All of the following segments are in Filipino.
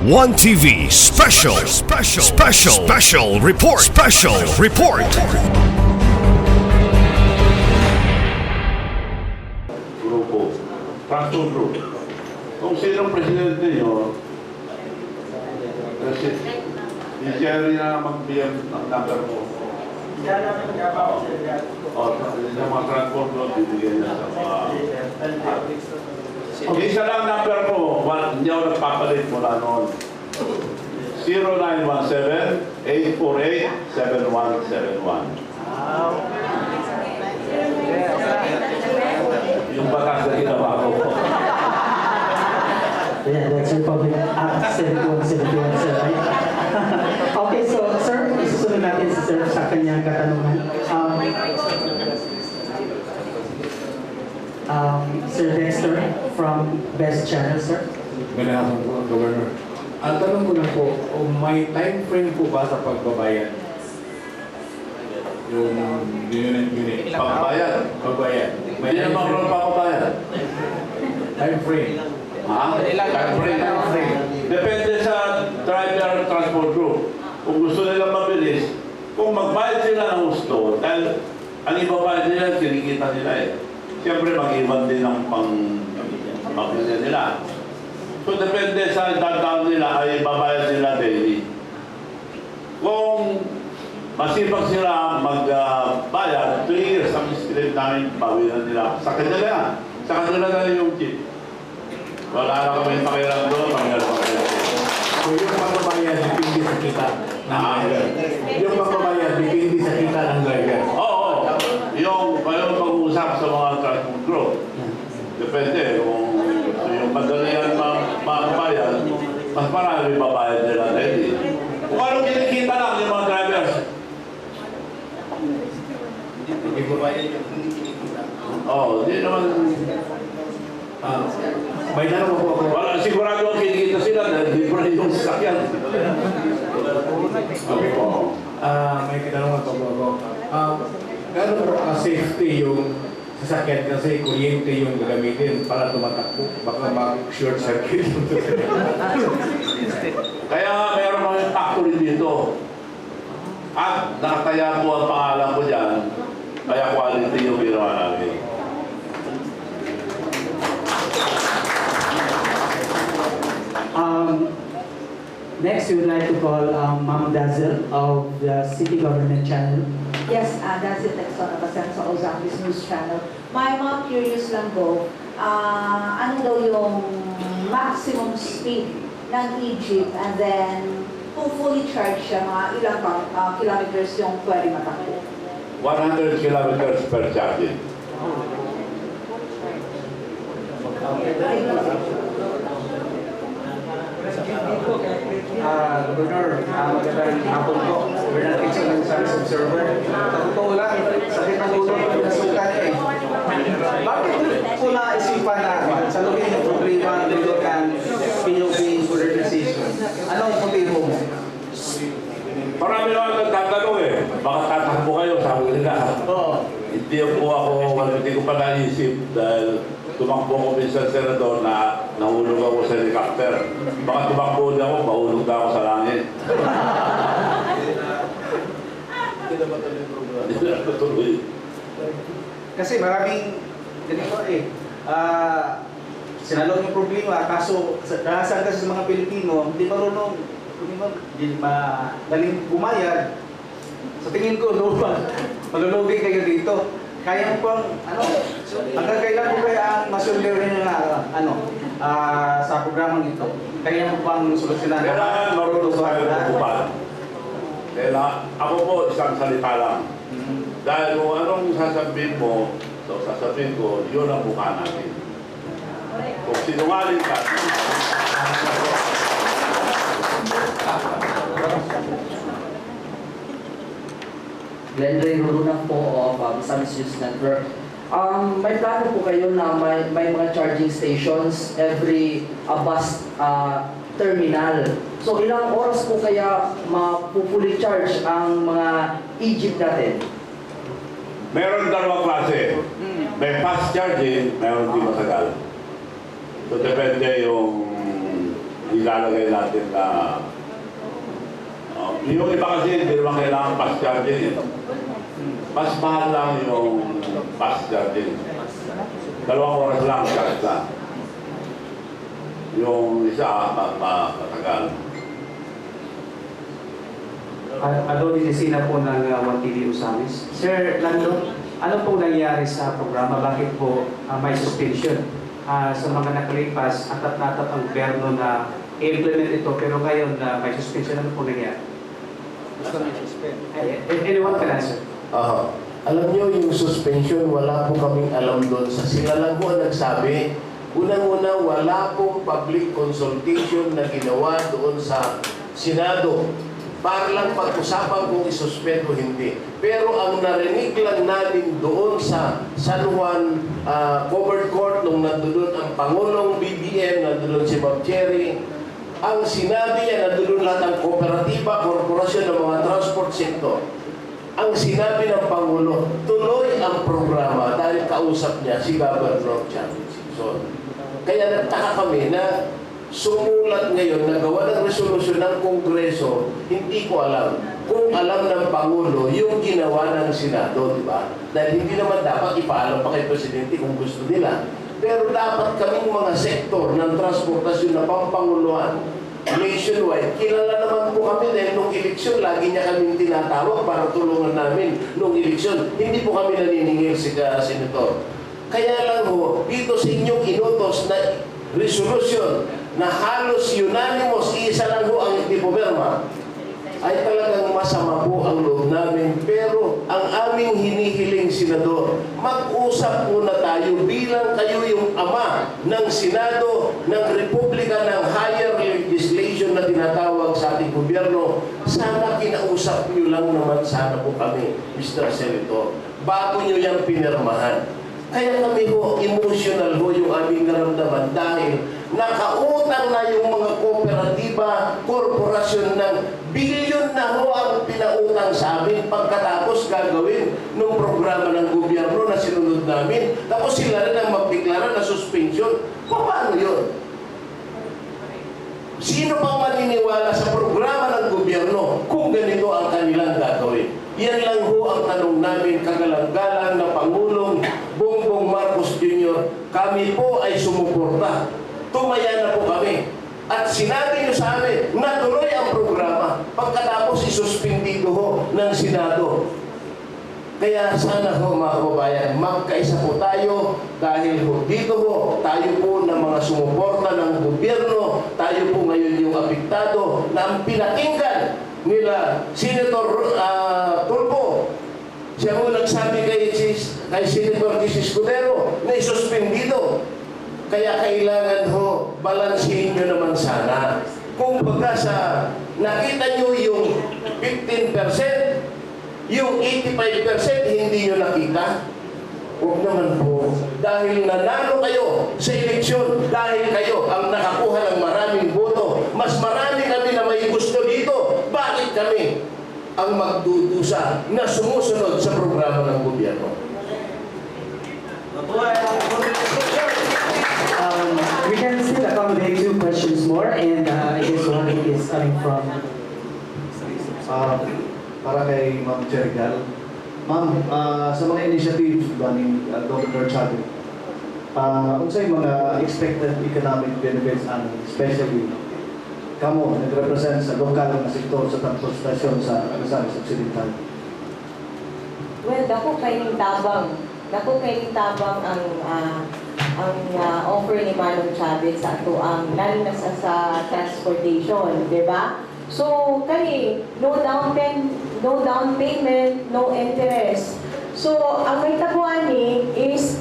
One TV special report. Grupo, Transport Group. Kung sinong presidente nyo, kasi i-share na mag-PM ng number mo. O, yung mga transport group, bibigyan niya sa mga... Isa lang number mo, hindi ako nagpapalit mula noon. 0917-848-7171. Yung batas na ginawa ko. Yeah, that's Republic Act 7171, sir, right? Okay, so, sir, isusunod natin si sir sa kanyang katanungan. Sir Dexter from Best Channel, sir. Magandang po, Governor. Ang tanong ko lang po, may time frame po ba sa pagbabayad? Yung unit. Pagbayad. May Hindi naman rin papabayad. time frame. Ha? Time frame. Depende sa driver transport group. Kung gusto nila mabilis, kung magbayad sila ng gusto, dahil ang ibabayad nila, kinikita nila eh. Siyempre, mag-iwan din ang pang-pamilya nila. So, depende sa dadaan nila, ay babayad nila daily. Kung masipag sila magbayad, 2 years ang script namin, bawiran nila. Sa kanila na. Sa kanila na yung chip. Wala na kami pakiram doon, pakiram. So yung pagbabayad, depende sa kita ng driver. Yung pagbabayad, depende sa kita ng driver. Oo. Yung pag-uusap sa mga transport group. Depende. Kung yung madalian magbayad, mas marami babayad nila daily. Kung anong kinikita lang yung mga drivers. Hindi babayad yung hindi kinikita. Oo, hindi naman. May tanong po ako. Wala, sigurado ang kinikita sila dahil di pa rin yung sasakyan. Okay po. May katanungan po ako. Gano'n po ka-safety yung sasakyan kasi kuryente yung gagamitin para tumatakbo? Baka mag-short circuit yung sasakyan. Kaya nga mayroon kami factory dito. At nakataya po ang pangalan ko dyan. Kaya quality yung ginawa namin. Next, we would like to call Ma'am Dazzle of the City Government Channel. Yes, that's it. Texon of Asenso Ozambis News Channel. My mom curious lang po, ano daw yung maximum speed ng Egypt and then kung fully charged siya, mga ilang kilometers yung pwede matakbo? 100 kilometers per charging. Governor, magandang hapon po. Bernard Kitson ng Service Observer. Sa totoo lang, sakit ng ulo ng nasukan eh. Bakit po naisipan na sa loob ng problema ng Lilocan POV modernization? Ano ang motibo mo? Marami naman nagtatanong eh. Baka tatakbo kayo, sabi nila. Hindi ko pa naisip dahil tumakbo ko minsan sa senador na nahulog ako sa helicopter. Baka tumakbo na ako, mahulog na ako sa langit. Hindi na matuloy yung program. Hindi na matuloy. Kasi maraming ganito eh. Sinalong yung problema, kaso karasan kasi sa mga Pilipino, hindi marunong, hindi madaling bumayad. Sa tingin ko, malulugi kayo dito. Kaya po hanggang kailan po kaya ang masundarin na sa programang ito? Kaya mo pang solusyonan? Kailangan marunong sa kayo magkupan. Ako po, isang salita lang. Dahil kung anong sasabihin mo, sasabihin ko, yun ang mukha natin. Kung sinungaling ka, Glenn Ray Ruruna po of Misamis News Network. May plano po kayo na may mga charging stations every bus terminal. So ilang oras po kaya mapupuli charge ang mga Egypt natin? meron dalawang klase. May fast charging, meron di matagal. So depende yung ilalagay natin na yung iba kasi hindi naman kailangan fast charging. Mas mahal lang yung fast charging. 2 oras lang, charge na. Yung isa, matagal. Ado Dinesina po ng 1TV Usamis. Sir Lando, ano pong nangyari sa programa? Bakit po may suspension sa mga nakalipas at natat ang gobyerno na i-implement ito pero ngayon may suspension? Ano pong nangyari? Anyone can answer. Alam nyo, yung suspension, wala po kaming alam doon. Sila lang po ang nagsabi. Unang-una, wala pong public consultation na ginawa doon sa Senado. Para lang pag-usapan kung isuspend o hindi. Pero ang narinig lang namin doon sa San Juan Covered Court, nung nandun ang Pangulong BBM, nandun si Ma'am Cherry, ang sinabi niya, nandun lahat ang kooperatiba, korporasyon ng mga transport sector. Ang sinabi ng Pangulo, tuloy ang programa dahil kausap niya si Governor Chavez Singson. Kaya nagtaka kami na sumulat ngayon, nagawa ng resolusyon ng Kongreso, hindi ko alam kung alam ng Pangulo yung ginawa ng Senado, di ba? Dahil hindi naman dapat ipaalam pa kay Presidente kung gusto nila. Pero dapat kaming mga sektor ng transportasyon na pampanguluhan, nationwide, kilala naman po kami dahil nung eleksyon, lagi niya kaming tinatawag para tulungan namin nung eleksyon. Hindi po kami naniningil si Senator. Kaya lang ho, dito sa inyong inutos na resolution na halos unanimous, isa lang ho ang hindi pumirma, ay talagang masama po ang loob namin. Pero ang aming hinihiling, Senador, mag-usap muna tayo bilang kayo yung ama ng Senado, ng Republika, ng higher legislation na tinatawag sa ating gobyerno. Sana kinausap nyo lang naman sana po kami, Mr. Senator, bago nyo yung pinirmahan. Kaya kami ho, emotional ho yung aming naramdaman dahil nakautang na yung mga kooperatiba, korporasyon ng bilyon na ho ang pinautang sa amin pagkatapos gagawin ng programa ng gobyerno na sinunod namin. Tapos sila rin ang magdeklara na suspension. Paano yun? Sino pang maniniwala sa programa ng gobyerno kung ganito ang kanilang gagawin? Yan lang ho ang tanong namin, kagalang-galang na Pangulong Bongbong Marcos Jr. Kami po ay sumuporta. Tumaya na po kami. At sinabi niyo sa amin, natuloy ang programa pagkatapos isuspindido ho ng Senado. Kaya sana ho mga kababayan, magkaisa po tayo dahil ho dito ho, tayo po ng mga sumuporta ng gobyerno, tayo po ngayon yung apektado na ang pinakinggan nila Senator Tulfo. Siya mo nagsabi kay Senator Escudero na isuspendido. Kaya kailangan ho, balansihin nyo naman sana. Kung baga sa nakita nyo yung 15%, yung 85% hindi nyo nakita. Huwag naman po. Dahil nanalo kayo sa eleksyon, dahil kayo ang nakakuha ng maraming boto, mas marami kami na may gusto dito. Bakit kami ang magdudusa na sumusunod sa programa ng gobyerno? We can still accommodate 2 questions more, and I guess one is coming from... Para kay Ma'am Chergal. Ma'am, sa mga initiatives ba ni Dr. Chavez, unsay mga expected economic benefits and especially kamo nag-represent sa lokal na sektor sa transportasyon sa Misamis Occidental? Well, dako kay tabang ang offer ni Manong Chavez sa ato ang lalo na sa transportation, di ba? So, kani no down payment, no interest. So, ang may tabuan ni is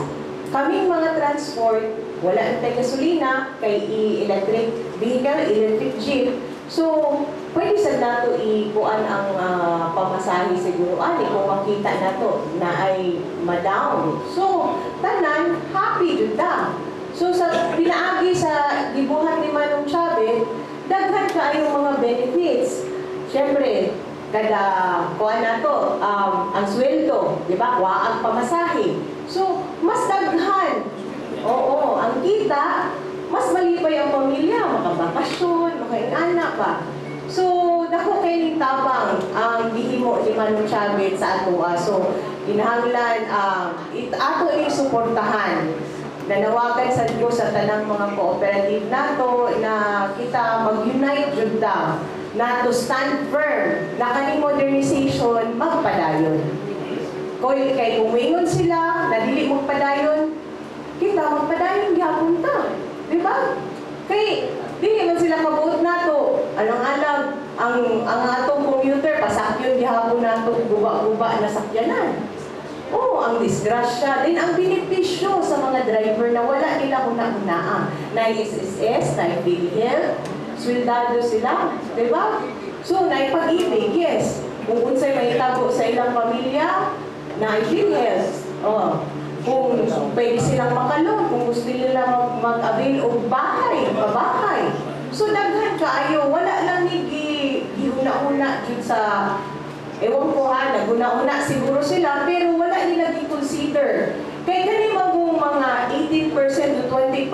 kaming mga transport, wala ang gasolina, kay electric vehicle, electric jeep. So, pwede sa nato ikuan ang pamasahe siguro ani kung makita nato na ay ma-down. So, tanan happy jud ta. So, sa pinaagi sa gibuhat ni Manong Chavez, daghan kaayong mga benefits. Siyempre, kada kuha na to, ang sweldo, di ba? Waang pamasahe. So, mas daghan. Oo, ang kita, mas malipay ang pamilya, makabakasyon, pa. So, dako kay ning tabang ang gihimo ni Manong Chavez sa atoa. So, kinahanglan ato ning suportahan. Nanawagan sa Diyos sa tanang mga cooperative nato na kita mag-unite jud ta na to stand firm na kaning modernization magpadayon. Kay umingon sila na dili magpadayon, kita magpadayon gyapon ta. Di ba? Kay dili man sila kabuot nato. Alang-alang ang atong commuter pasakyon gihapon nato guba-guba na sakyanan. Oo, ang disgrasya. Din ang benepisyo sa mga driver na wala nila una-unaan. Na SSS, na PhilHealth, swildado sila. Diba? So, na pag-ibig, yes. Kung unsay may tago sa ilang pamilya, na PhilHealth. Oh. Kung pwede silang makalong, kung gusto nila mag-avail o bahay, pabahay. So, daghan kaayo. Wala lang ni giuna-una dun sa ewan ko ha, naguna-una siguro sila, pero wala nila i-consider. Kaya ganun magong mga 18% to 20%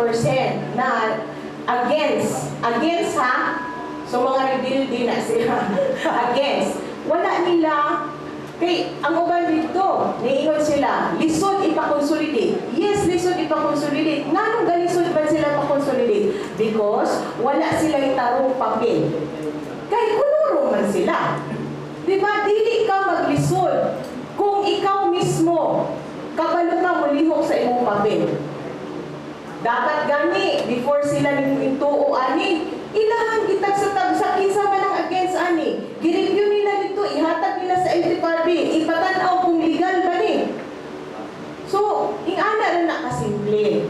na against ha, so mga rebuilding na sila, against. Wala nila, kay ang uban dito, niingon sila, lisod ipakonsolidate. Yes, lisod ipakonsolidate. Nanong galisod ba sila ipakonsolidate? Because wala sila itarong papel. Kay kuluro man sila. Diba, dili ka maglisod kung ikaw mismo kabalo ka mulihok sa imong papel. Dapat gani, before sila nituo ani, ilahan kitag sa tagsa, kinsa man ang against ani. Gireview nila dito, ihatag nila sa LTFRB, ipatanaw kung legal ba ni. So, ingana rin na kasimple.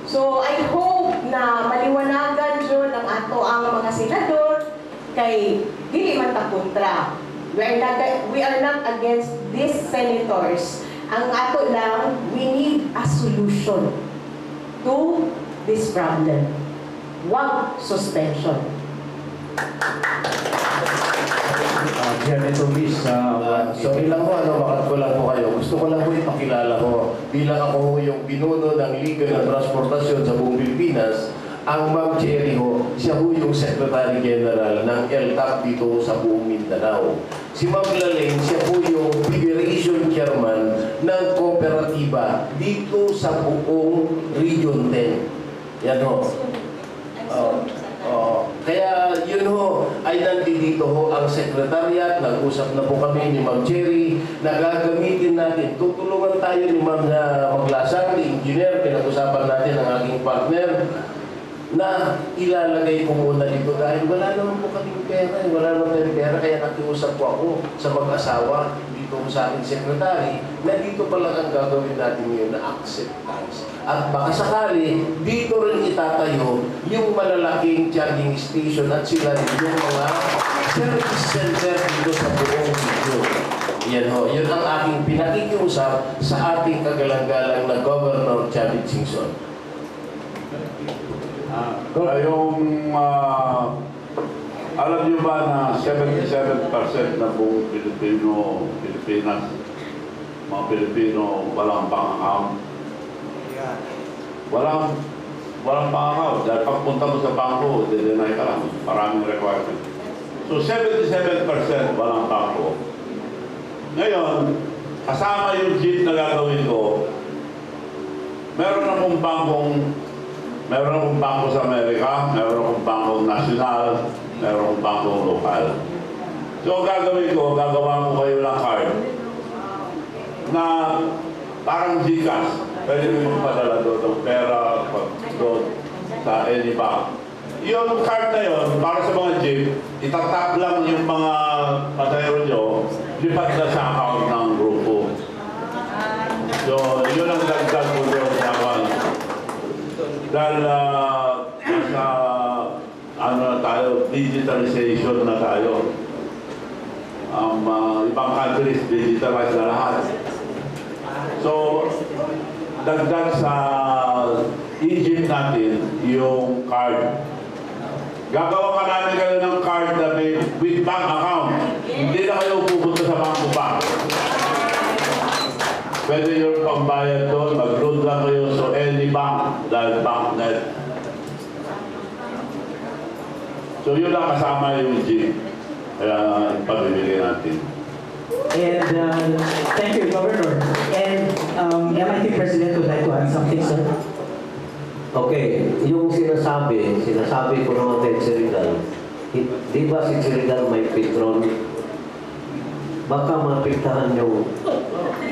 So, I hope na maliwanagan yun ng ato ang mga senador kay dili man ta kontra. We are not against these senators. Ang ato lang, we need a solution to this problem. Wag suspension. Sorry lang po, makat ko lang po kayo. Gusto ko lang po ipakilala ko bilang ako yung pinuno ng legal na transportasyon sa buong Pilipinas. Ang Ma'am Cherry ho, siya ho yung Secretary General ng LTAP dito sa buong Mindanao. Si Ma'am Lalaine, siya po yung Federation Chairman ng kooperatiba dito sa buong Region 10. Yan ho. Kaya yun ho, ay nandito ho ang Secretariat, nag-usap na po kami ni Ma'am Cherry, na gagamitin natin. Tutulungan tayo ni Ma'am Maglasang, ni Engineer, pinag-usapan natin ang aking partner, na ilalagay ko muna dito dahil wala naman po kaming pera, wala naman kaming pera, kaya nakiusap po ako sa mag-asawa dito sa ating secretary na dito pa lang ang gagawin natin ngayon na acceptance. At baka sakali, dito rin itatayo yung malalaking charging station at sila rin yung mga service center dito sa buong video. Yan ho, yun ang aking pinakikiusap sa ating kagalang-galang na Governor Chavez Singson. Alam niyo ba na 77% na buong Pilipinas, mga Pilipino, walang bank account? Walang bank account. Dahil pagpunta mo sa bangko, de-deny ka lang. Maraming requirement. So 77% walang bangko. Ngayon, kasama yung jeep na gagawin ko, meron akong bangko sa Amerika, meron akong bangko national, meron akong bangko lokal. So ang gagawin ko, gagawa ko kayo ng card na parang Gcash. Pwede mo magpadala doon ng pera doon sa any bank. Yung card na yun, para sa mga jeep, itatap lang yung mga pasahero nyo, lipat na sa account ng grupo. So, yun ang dagdag ko doon sa account. Dahil nasa digitalization na tayo. Ibang countries, digitalize na lahat. So, dagdag sa Egypt natin yung card. Gagawa ka namin kayo ng card na may with bank account. Hindi na kayo pupunta sa bangko pa. Pwede yung pambayad doon, mag-load lang kayo sa any bank dahil BankNet. So yun lang kasama yung jeep. Kaya pabibigay natin. And thank you, Governor. And MIT President would like to add something, sir. Okay, yung sinasabi ko naman kay Rizal, di ba si Rizal may Petron? Baka mapiktahan yung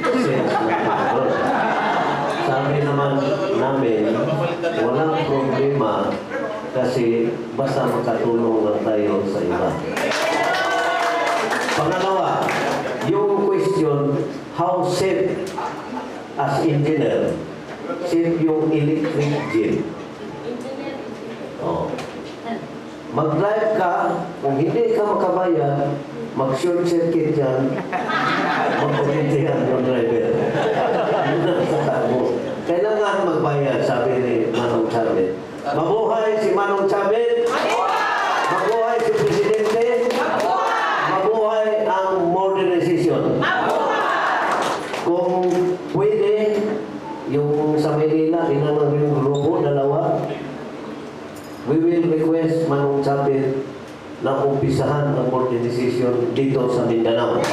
sales ng Petron. Sabi naman namin, walang problema kasi basta makatulong lang tayo sa iba. Pangalawa, yung question, how safe as engineer, safe yung electric jeep. Oh. Mag-drive ka, kung hindi ka makabayad, mag-short circuit yan, mag-kumintihan yung driver. Kailangan magbayad, sabi ni Manong Chavez. Mabuhay si Manong Chavez! Mabuhay si Presidente! Mabuhay ang modernization! Kung pwede, yung sa Manila, inanong yung grupo, dalawa, we will request Manong Chavez na umpisahan ang modernization dito sa Mindanao.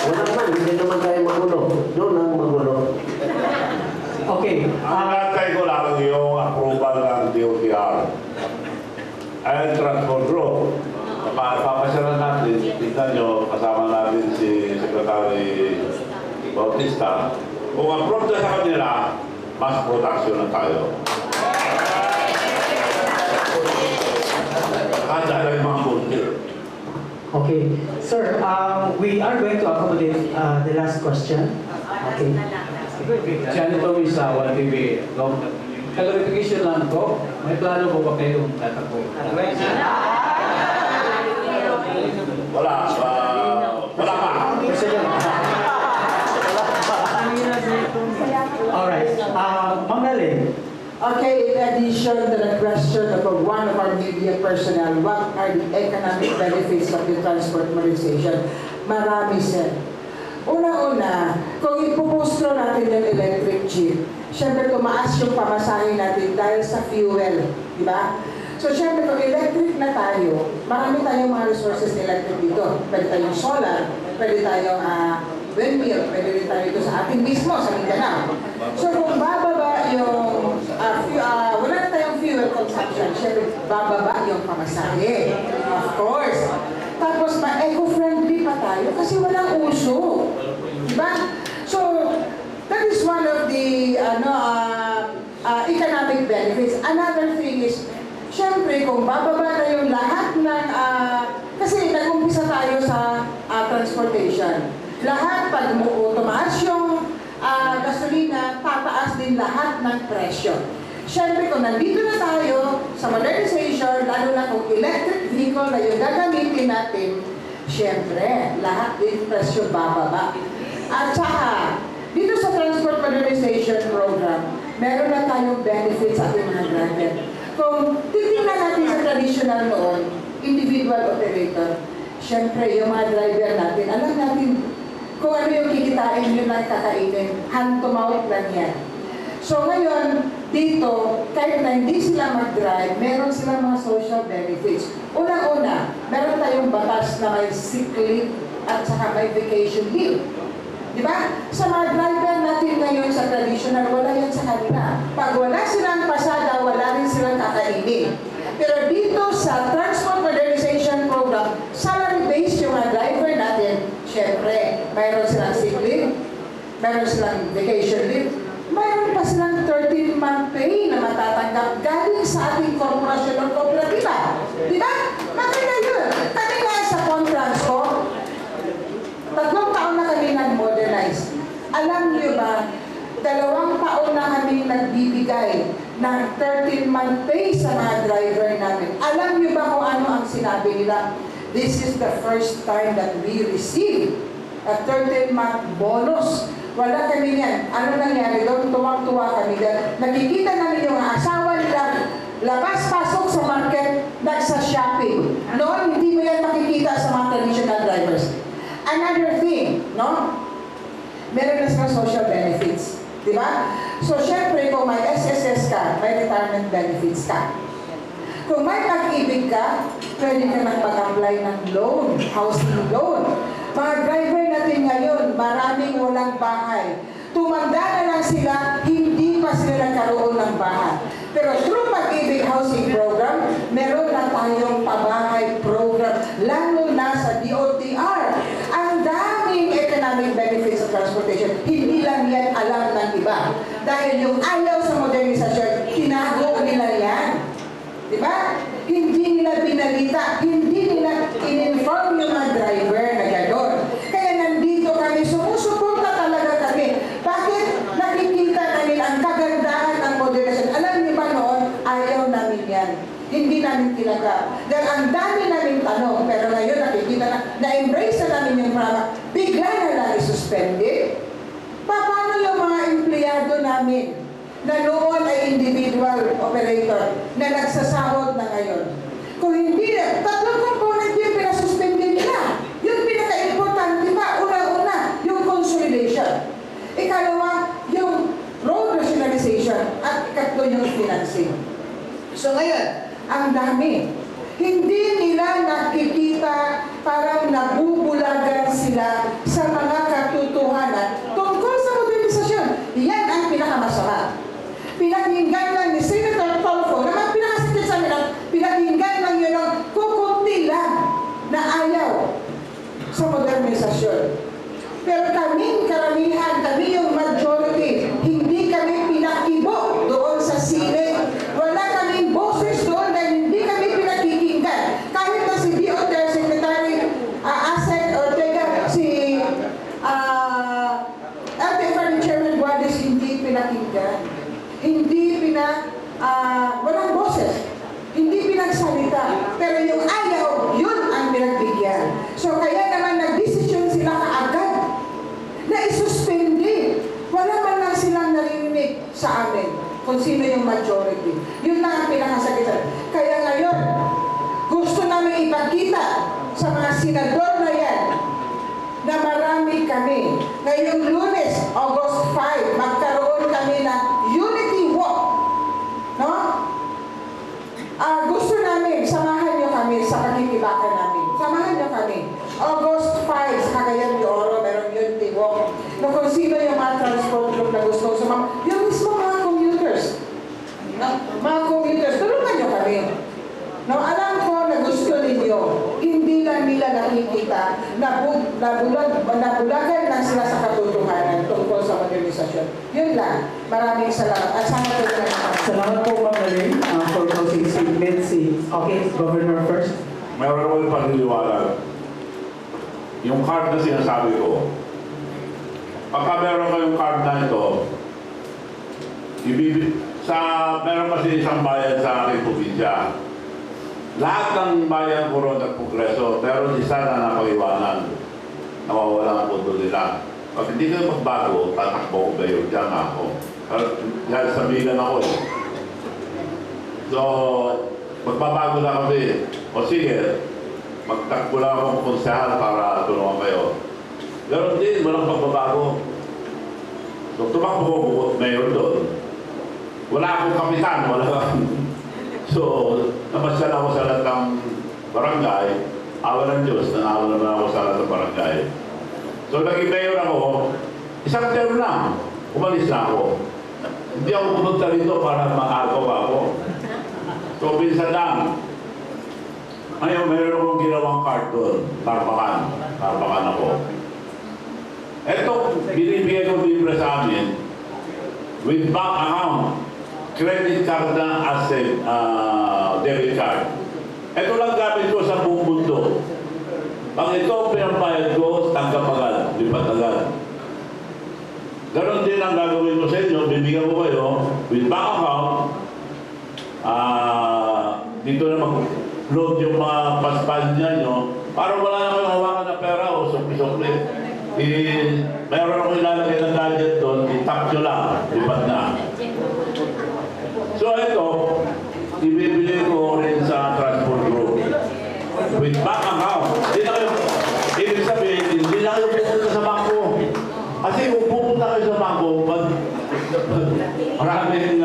Wala naman, hindi naman tayo magulo. Doon ang magulo. Okay. Ang natay ko lang yung approval ng DOTR. Ayan, Transport Group. Papasyalan natin, tignan nyo, kasama natin si Secretary Bautista. Kung approve na sa kanila, mass production na tayo. Kada lang yung mga bunti. Okay. Sir, we are going to accommodate the last question. Okay. Diyan ito sa 1TV. Clarification lang po, may plano po ba kayong tatakbo? Wala pa. Alright. Ma'am Nalin. Okay, in addition to the question of one of our media personnel, what are the economic benefits of the transport modernization? Marami, sir. Una-una, kung ipoposto natin yung electric jeep, syempre tumaas yung pamasahe natin dahil sa fuel, di ba? So syempre kung electric na tayo, marami tayong mga resources electric dito. Pwede tayong solar, pwede tayong windmill, pwede rin tayo dito sa ating mismo, sa Mindanao. So kung bababa yung, wala na tayong fuel consumption, syempre bababa yung pamasahe. Of course. Tapos eco-friendly pa tayo kasi walang uso. Diba? So, that is one of the economic benefits. Another thing is, syempre, kung bababa na yung lahat ng, kasi nag-umpisa tayo sa transportation. Lahat, pag tumaas yung gasolina, tataas din lahat ng presyo. Siyempre, kung nandito na tayo sa modernization, lalo na kung electric vehicle na yung gagamitin natin, siyempre, lahat din presyo bababa. At saka, dito sa Transport Modernization Program, meron na tayong benefits sa ating mga driver. Kung titignan natin sa traditional noon, individual operator, siyempre, yung mga driver natin, alam natin kung ano yung kikitain, yun ang kakainin, hand to mouth lang yan. So ngayon, dito, kahit na hindi sila mag-drive, meron silang mga social benefits. Unang-una, meron tayong batas na may sick leave at saka may vacation leave. Di ba? Sa mga driver natin ngayon sa traditional, wala yan sa kanila. Pag wala silang pasada, wala rin silang kakainin. Pero dito sa Transport Modernization Program, salary-based yung mga driver natin, syempre, mayroon silang sick leave, mayroon silang vacation leave, mayroon pa silang 13-month pay na matatanggap galing sa ating korporasyon o kooperatiba. Di ba? Maganda yun. Kami nga sa Contransco, 3 taon na kami nag-modernize. Alam niyo ba, 2 taon na kami nagbibigay ng 13-month pay sa mga driver namin. Alam niyo ba kung ano ang sinabi nila? This is the first time that we receive a 13-month bonus. Wala kami yan. Ano nangyari doon? Tuwang-tuwa kami doon. Nakikita namin yung asawa nila, labas-pasok sa market, nagsa-shopping. Noon, hindi mo yan makikita sa mga traditional drivers. Another thing, no? Meron na silang social benefits. Diba? So, syempre, kung may SSS ka, may retirement benefits ka. Kung may pag-ibig ka, pwede ka nang mag-apply ng loan, housing loan. Mga driver natin ngayon, maraming walang bahay. Tumanda na lang sila, hindi pa sila nagkaroon ng bahay. Pero through Pag-ibig Housing Program, meron na tayong pabahay program, lalo na sa DOTR. Ang daming economic benefits sa transportation, hindi lang yan alam ng iba. Dahil yung ayaw sa modernisasyon, tinago nila yan. Diba? Hindi nila pinalita, hindi nila in-inform yung mga driver na gano'n. Kaya nandito kami, sumusuporta talaga kami. Bakit nakikita namin ang kagandahan ng modernization? Alam niyo ba noon, ayaw namin yan. Hindi namin tinanggap. Dahil ang dami namin tanong, pero ngayon nakikita na-embrace na namin yung programa, bigla na lang isuspended. Paano yung mga empleyado namin na noon ay individual operator na nagsasahod na ngayon? Kung hindi na, tatlong component yung pinasuspended nila. Yung pinaka-importante pa, una-una, yung consolidation. Ikalawa, yung road rationalization. At ikatlo, yung financing. So ngayon, ang dami. Hindi nila nakikita, parang nabubulagan sila sa mga katotohanan tungkol sa modernisasyon. Yan ang pinakamasama. Pinakinggan lang ni Senator Tolfo, naman pinakasakit sa amin, pinakinggan lang yun ng kukunti lang na ayaw sa modernisasyon. Pero kaming karamihan, kami yung majority, hindi kami pinakibo doon sa sine. Wala kaming boses doon na hindi kami pinakikinggan. Kahit na si DOTR Secretary Asset Ortega, si LTFRB Chairman Guardes, hindi pinakinggan. Walang boses. Hindi pinagsalita. Pero yung ayaw, yun ang pinagbigyan. So kaya naman nagdesisyon sila kaagad na isuspende. Wala man lang silang narinig sa amin kung sino yung majority. Yun lang ang pinakasakitan. Kaya ngayon, gusto namin ipakita sa mga senador na yan na marami kami. Ngayong Lunes, August 5, magkaroon kami ng unity walk. No? Gusto namin, samahan nyo kami sa pakikibakan namin. Samahan nyo kami. August 5, sa Cagayan de Oro, meron unity walk. No, kung sino yung mga transport group na gusto sumama. Yung mismo mga commuters. No? Mga commuters, tulungan nyo kami. No, alam ko na gusto ninyo, hindi lang nila nakikita na nabulagan lang sila sa katotohanan tungkol sa modernisasyon. Yun lang. Maraming salamat. At sana po na Salamat po, Ma'am Maling, for closing statement. Okay, Governor first. Mayroon ko yung paniniwala. Yung card na sinasabi ko, pagka meron ko yung card na ito, meron kasi isang bayan sa aking probinsya. Lahat ng bayan ko ron at progreso, pero isa na napag-iwanan. Nawawala ang puto nila. Pag hindi ko magbago, tatakbo ko ba yun? Diyan ako. Dahil sabihan ako eh. So, magbabago na kami. O sige, magtakbo lang akong konsehal para tulungan kayo. Pero din, walang pagbabago. So, tumakbo ko mayor doon. Wala akong kapitan, wala akong... So, namasyan ako sa lahat ng barangay. Awa ng Diyos, nanawa naman ako sa lahat ng barangay. So, naging mayor ako, isang term lang, umalis na ako. Hindi ako pumunta rito para mag-agaw ako. So, pinsan lang. Ngayon, mayroon akong ginawang card doon, Tarpakan ako. Ito, binibigay ko libre sa amin with bank account. Credit card na as a debit card. Ito lang gamit ko sa buong mundo. Pag ito ang pinambayad ko, tanggap agad, lipat agad. Ganon din ang gagawin ko sa inyo, bibigyan ko kayo with bank account. Dito na mag-load yung mga paspas nyo para wala na kayong hawakan na pera o sukli-sukli. Mayroon ako ilalagay ng gadget doon, itap nyo lang, lipat na. So ito, ibibili ko rin sa transport group. With bank account. Ibig sabihin, hindi lang yung pupunta sa bangko. Kasi kung pupunta kayo sa bangko, maraming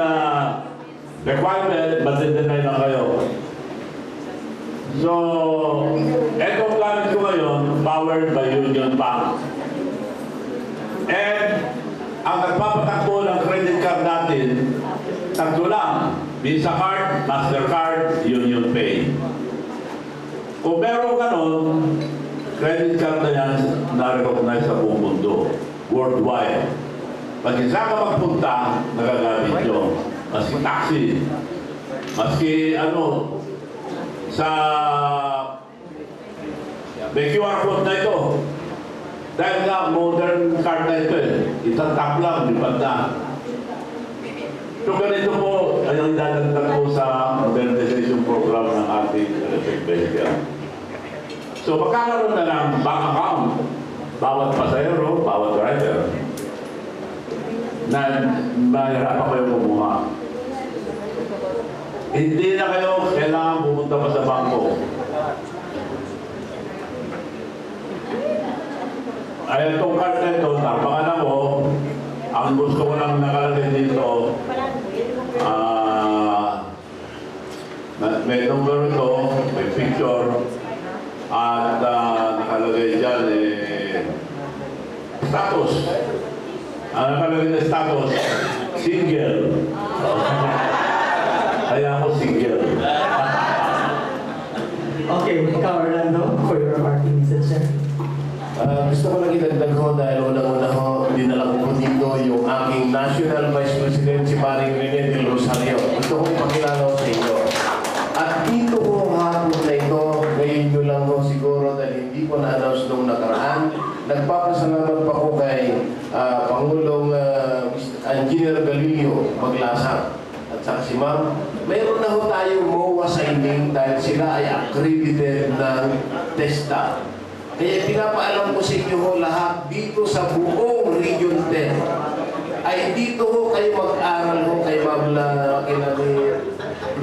requirement, matindinay na kayo. So, etong gamit ko ngayon, powered by Union Bank. And ang nagpapatakbo ng credit card natin, tatlo lang. Visa card, Mastercard, Union Pay. Kung meron ka nun, credit card na yan na-recognize sa buong mundo, worldwide. Pag isa ka magpunta, nagagamit nyo. Maski taxi, maski sa may QR code na ito. Dahil nga modern card na ito itatap lang, lipad na. So ganito po ay ang dadagdag po sa modernization program ng ating electric vehicle. So magkakaroon na ng bank account, bawat pasahero, bawat driver, na mahirapan kayo kumuha. Hindi na kayo kailangan pumunta pa sa bangko. Ay, itong card na ito, tapangan ako, ang gusto ko lang nakalagay dito, may number ito, may picture, at nakalagay dyan, status. Ang nakalagay na status, single. Kaya ako single. Okay, ikaw Orlando, for your parting message, sir. Gusto ko lang idagdag ho dahil unang-una ho, dinala ko po dito yung aking National Vice President si Maring Rene Del Rosario. Gusto kong pakilala ko sa inyo. At dito ho hapon na ito, ngayon nyo lang ho siguro dahil hindi ko na-announce nung nakaraan. Nagpapasalamat pa ko kay Pangulong Engineer Galileo Maglasang. At saka si Ma'am, mayroon na ho tayong MOA sa ining dahil sila ay accredited ng TESDA. Kaya pinapaalam ko sa inyo ho lahat dito sa buong Region 10 ay dito ho kayo mag-aral ho kay Ma'am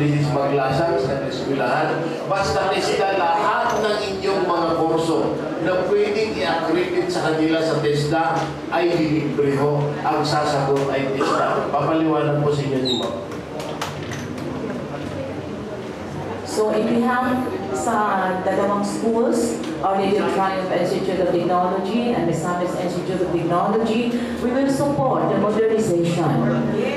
Mrs. Maglasang sa eskwelahan. Basta TESDA lahat ng inyong mga kurso na pwedeng i-accredit sa kanila sa TESDA ay libre ho. Ang sasagot ay TESDA. Papaliwanag po sa inyo ni Ma'am. So in behalf sa dalawang schools, Our Lady of Triumph Institute of Technology and Misamis Institute of Technology, we will support the modernization.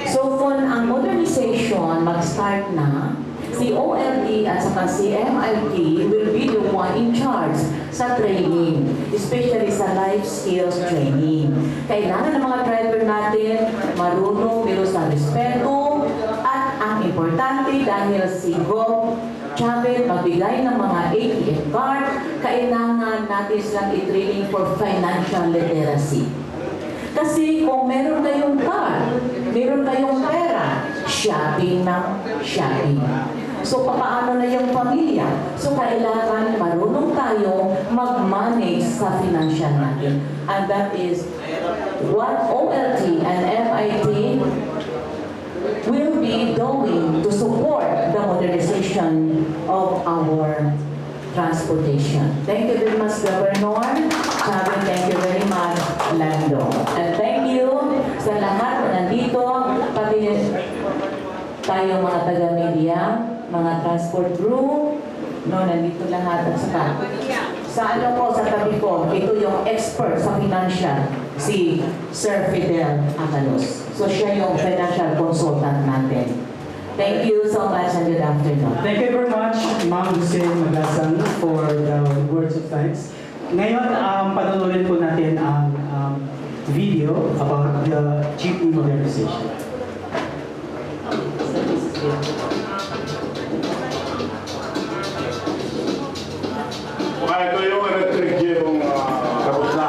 So kung ang modernization mag-start na, si OLT at saka si MIT will be the one in charge sa training, especially sa life skills training. Kailangan ng mga driver natin marunong, meron sa respeto, at ang importante dahil si Gov Chavez magbigay ng mga ATM card, kailangan natin silang i-training for financial literacy. Kasi kung meron kayong card, meron kayong pera, shopping ng shopping. So, paano na yung pamilya? So, kailangan marunong tayo mag-manage sa financial natin. And that is what OLT and MIT will be doing to support the modernization of our transportation. Thank you very much, Governor. Sabi, thank you very much, Lando. And thank you sa lahat na nandito, pati tayo mga taga-media, mga transport group, nandito lahat. At saka, sa sa tabi ko, ito yung expert sa financial, si Sir Fidel Avalos. So siya yung financial consultant natin. Thank you so much and good afternoon. Thank you very much, Ma'am Lucille Maglasang, for the words of thanks. Ngayon, panonoodin po natin ang video about the jeepney modernization. Ito yung electric jeep yung tapos na.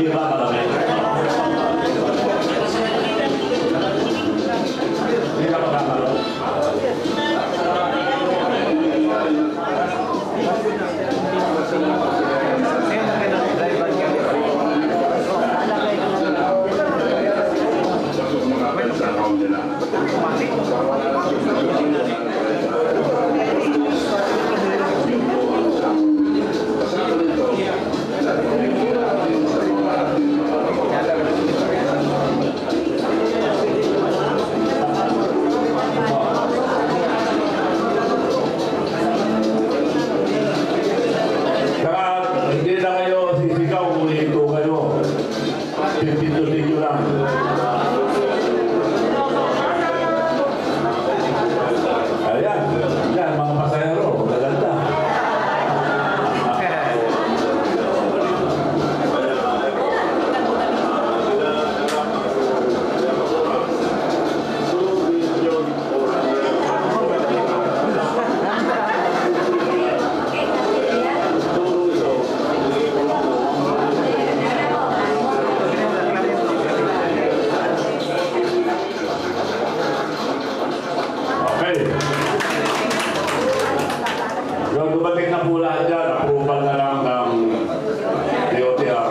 Hindi ba marami? Hindi ka magkakaroon. Saka hindi na kayo sisigaw kung ito kayo. Pintutin nyo lang. Ayan, yan mga pasahero, magaganda. Okay. Yung dumating na po lahat dyan, approval na lang ng DOTR.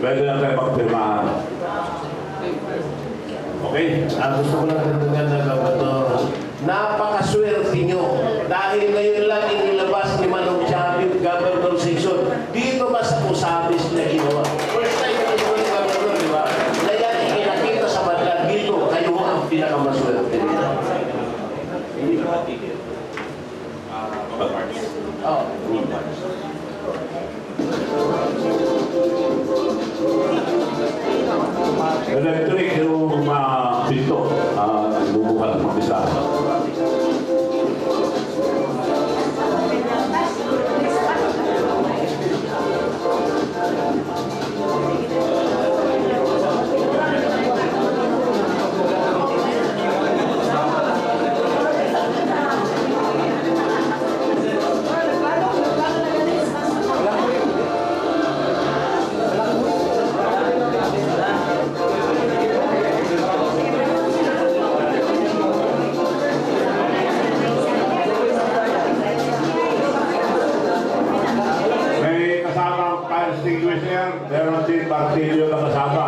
Pwede na tayo magpirmahan. Okay? Ang gusto ko lang dagdagan na Gabator, napakaswerte nyo dahil ngayon lang inilabas ni Manong Chavit Governor Section dito ba sa Usamis na ginawa. First time na ito yung Governor, di ba? Na yan ikinakita sa Madlan dito, kayo ang pinakamaswerte nila. Oh. Electric yung pinto, bubukas ng isa. May kasamang fire extinguisher, meron din martilyo na kasama.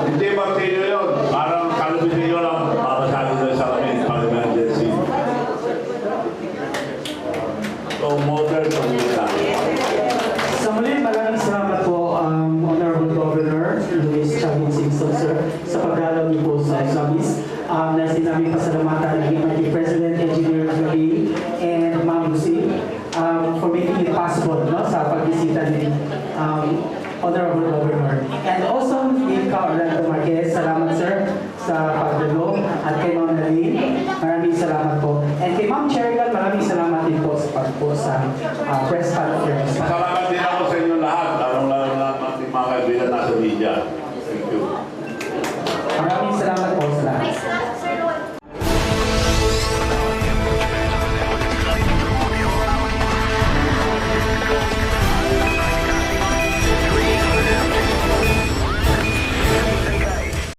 Hindi martilyo yun, parang kalubitin nyo lang papasali na sa amin pang emergency. So modern computer. Sa muli, maraming salamat po, Honorable Governor Luis Chavit Singson, sir, sa pagdalaw niyo po sa Usamis. Nais namin pasalamatan ang MRT President, Engineer Gabi, and Ma'am Lucy for making it possible, no, sa pagbisita ni Honorable Governor. And also, Ikaw, Orlando Marquez, salamat sir sa